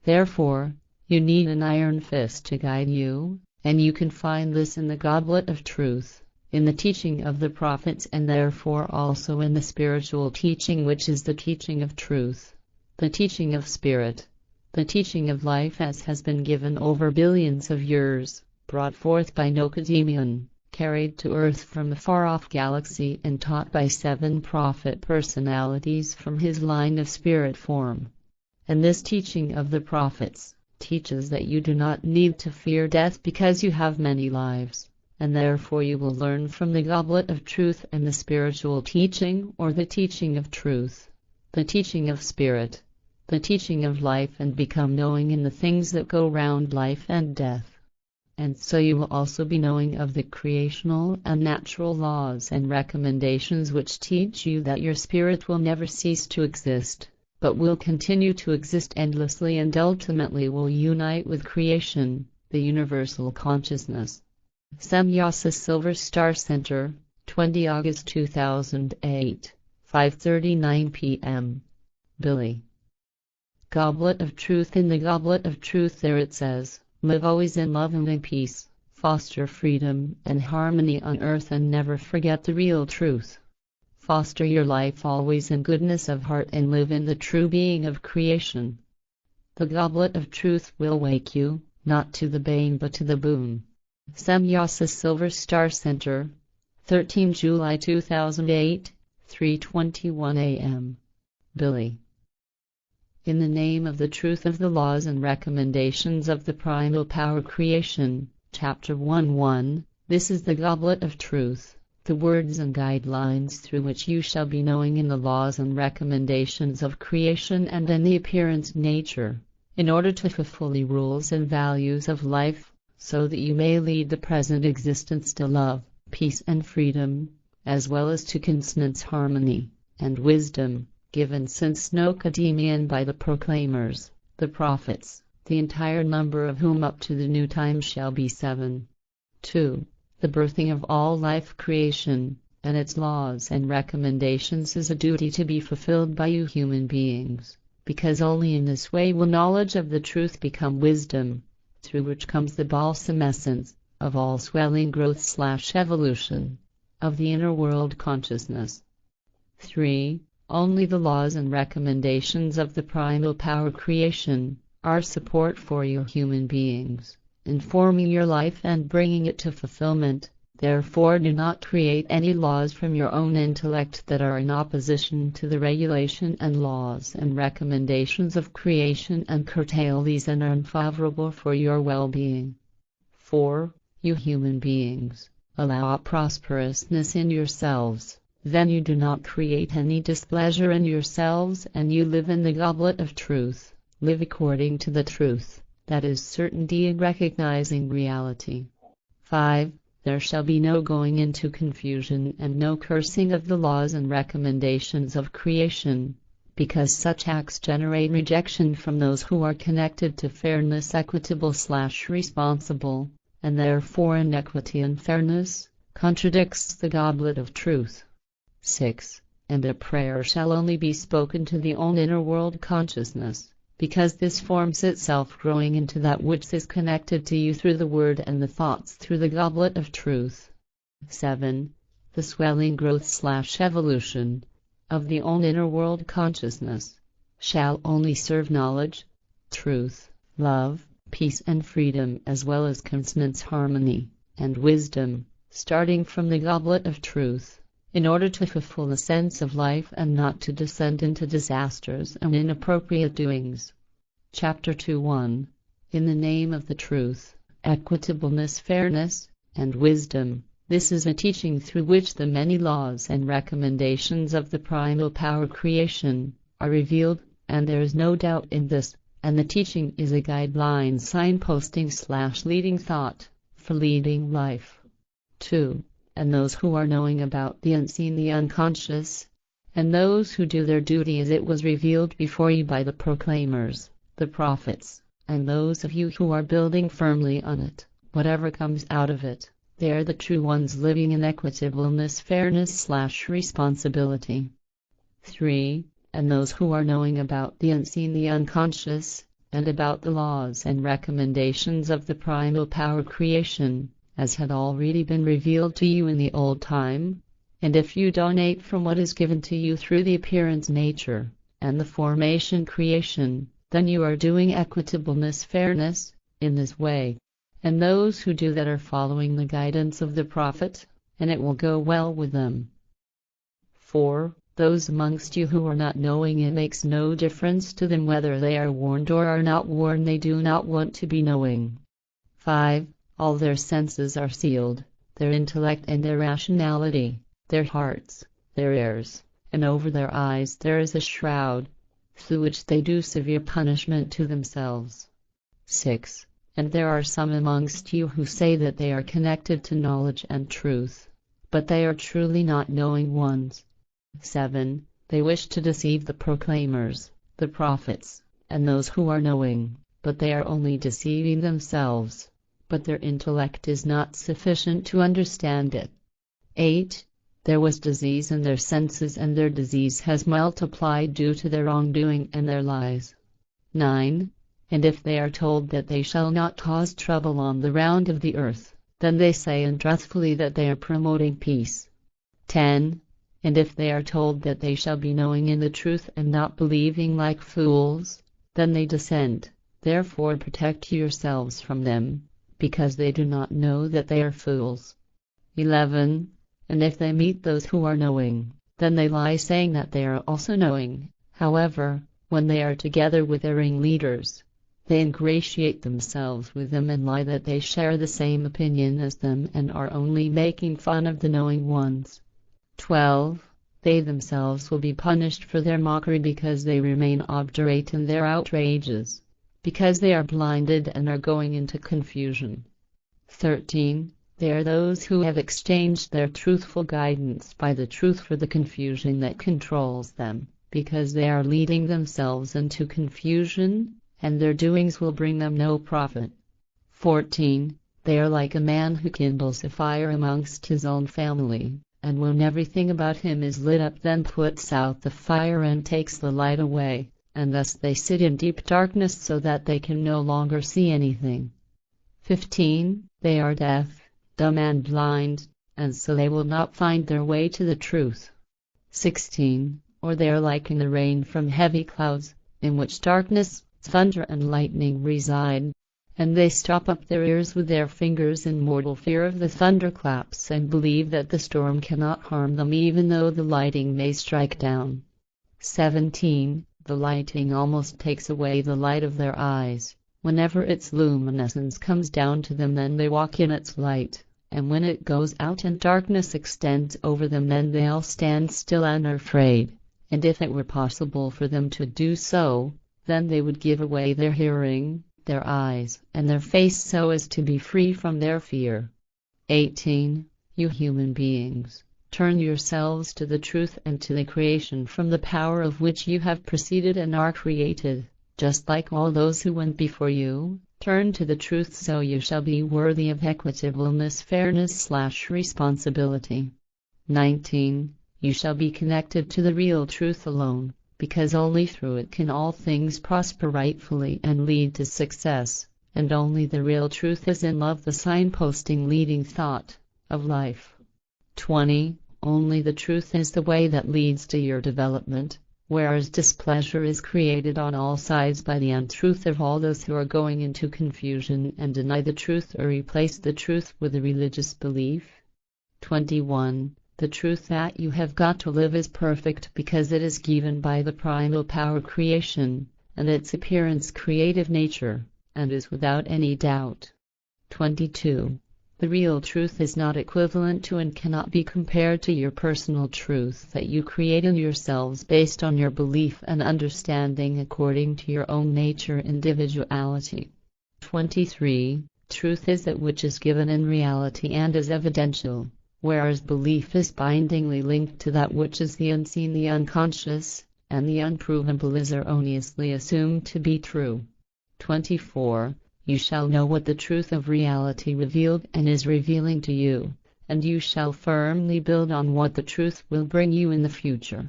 Therefore, you need an iron fist to guide you, and you can find this in the Goblet of Truth, in the teaching of the prophets, and therefore also in the spiritual teaching, which is the teaching of truth, the teaching of spirit, the teaching of life, as has been given over billions of years, brought forth by Enoch, carried to earth from a far-off galaxy, and taught by 7 prophet personalities from his line of spirit form. And this teaching of the prophets teaches that you do not need to fear death because you have many lives, and therefore you will learn from the Goblet of Truth and the spiritual teaching, or the teaching of truth, the teaching of spirit, the teaching of life, and become knowing in the things that go round life and death. And so you will also be knowing of the creational and natural laws and recommendations, which teach you that your spirit will never cease to exist, but will continue to exist endlessly, and ultimately will unite with creation, the universal consciousness. Semyasa Silver Star Center, 20 August 2008, 5:39 p.m. Billy. Goblet of Truth. In the Goblet of Truth there it says, live always in love and in peace, foster freedom and harmony on earth, and never forget the real truth. Foster your life always in goodness of heart, and live in the true being of creation. The Goblet of Truth will wake you, not to the bane but to the boon. Semyasa Silver Star Center, 13 July 2008, 3:21 a.m. Billy. In the name of the truth of the laws and recommendations of the primal power creation, Chapter 1:1, this is the Goblet of Truth, the words and guidelines through which you shall be knowing in the laws and recommendations of creation and in the appearance nature, in order to fulfill the rules and values of life, so that you may lead the present existence to love, peace and freedom, as well as to consonance, harmony, and wisdom, given since Enoch by the proclaimers, the prophets, the entire number of whom up to the new time shall be 7. 2. The birthing of all life creation, and its laws and recommendations, is a duty to be fulfilled by you human beings, because only in this way will knowledge of the truth become wisdom, through which comes the balsam essence of all swelling growth/evolution of the inner world consciousness. 3. Only the laws and recommendations of the primal power creation are support for you human beings, informing your life and bringing it to fulfillment. Therefore do not create any laws from your own intellect that are in opposition to the regulation and laws and recommendations of creation, and curtail these and are unfavorable for your well-being. 4. You human beings, allow prosperousness in yourselves, then you do not create any displeasure in yourselves, and you live in the Goblet of Truth. Live according to the truth, that is certainty in recognizing reality. 5. There shall be no going into confusion and no cursing of the laws and recommendations of creation, because such acts generate rejection from those who are connected to fairness, equitable/responsible, and therefore inequity and fairness contradicts the Goblet of Truth. 6. And a prayer shall only be spoken to the own inner world consciousness, because this forms itself growing into that which is connected to you through the word and the thoughts through the Goblet of Truth. 7. The swelling growth/evolution of the own inner world consciousness shall only serve knowledge, truth, love, peace and freedom, as well as consonance, harmony, and wisdom, starting from the Goblet of Truth, in order to fulfill the sense of life and not to descend into disasters and inappropriate doings. Chapter 2:1. In the name of the truth, equitableness, fairness, and wisdom, this is a teaching through which the many laws and recommendations of the primal power creation are revealed, and there is no doubt in this, and the teaching is a guideline signposting/leading thought for leading life. 2. And those who are knowing about the unseen, the unconscious, and those who do their duty as it was revealed before you by the proclaimers, the prophets, and those of you who are building firmly on it, whatever comes out of it, they are the true ones living in equitableness, fairness/responsibility. 3. And those who are knowing about the unseen, the unconscious, and about the laws and recommendations of the primal power creation, as had already been revealed to you in the old time. And if you donate from what is given to you through the appearance nature and the formation creation, then you are doing equitableness, fairness, in this way. And those who do that are following the guidance of the prophet, and it will go well with them. 4. Those amongst you who are not knowing, it makes no difference to them whether they are warned or are not warned, they do not want to be knowing. 5. All their senses are sealed, their intellect and their rationality, their hearts, their ears, and over their eyes there is a shroud, through which they do severe punishment to themselves. 6. And there are some amongst you who say that they are connected to knowledge and truth, but they are truly not knowing ones. 7. They wish to deceive the proclaimers, the prophets, and those who are knowing, but they are only deceiving themselves, but their intellect is not sufficient to understand it. 8. There was disease in their senses, and their disease has multiplied due to their wrongdoing and their lies. 9. And if they are told that they shall not cause trouble on the round of the earth, then they say untruthfully that they are promoting peace. 10. And if they are told that they shall be knowing in the truth and not believing like fools, then they dissent. Therefore protect yourselves from them, because they do not know that they are fools. 11. And if they meet those who are knowing, then they lie, saying that they are also knowing. However, when they are together with erring leaders, they ingratiate themselves with them and lie that they share the same opinion as them and are only making fun of the knowing ones. 12. They themselves will be punished for their mockery because they remain obdurate in their outrages, because they are blinded and are going into confusion. 13. They are those who have exchanged their truthful guidance by the truth for the confusion that controls them, because they are leading themselves into confusion, and their doings will bring them no profit. 14. They are like a man who kindles a fire amongst his own family, and when everything about him is lit up, then puts out the fire and takes the light away, and thus they sit in deep darkness so that they can no longer see anything. 15. They are deaf, dumb and blind, and so they will not find their way to the truth. 16. Or they are like in the rain from heavy clouds, in which darkness, thunder and lightning reside, and they stop up their ears with their fingers in mortal fear of the thunderclaps and believe that the storm cannot harm them even though the lightning may strike down. 17. The lightning almost takes away the light of their eyes. Whenever its luminescence comes down to them, then they walk in its light, and when it goes out and darkness extends over them, then they all stand still and are afraid, and if it were possible for them to do so, then they would give away their hearing, their eyes, and their face so as to be free from their fear. 18. You human beings, turn yourselves to the truth and to the creation from the power of which you have proceeded and are created, just like all those who went before you. Turn to the truth so you shall be worthy of equitableness, fairness/responsibility. 19. You shall be connected to the real truth alone, because only through it can all things prosper rightfully and lead to success, and only the real truth is in love, the signposting leading thought of life. 20. Only the truth is the way that leads to your development, whereas displeasure is created on all sides by the untruth of all those who are going into confusion and deny the truth or replace the truth with a religious belief. 21. The truth that you have got to live is perfect because it is given by the primal power creation, and its appearance creative nature, and is without any doubt. 22. The real truth is not equivalent to and cannot be compared to your personal truth that you create in yourselves based on your belief and understanding according to your own nature individuality. 23. Truth is that which is given in reality and is evidential, whereas belief is bindingly linked to that which is the unseen, the unconscious, and the unprovable is erroneously assumed to be true. 24. You shall know what the truth of reality revealed and is revealing to you, and you shall firmly build on what the truth will bring you in the future.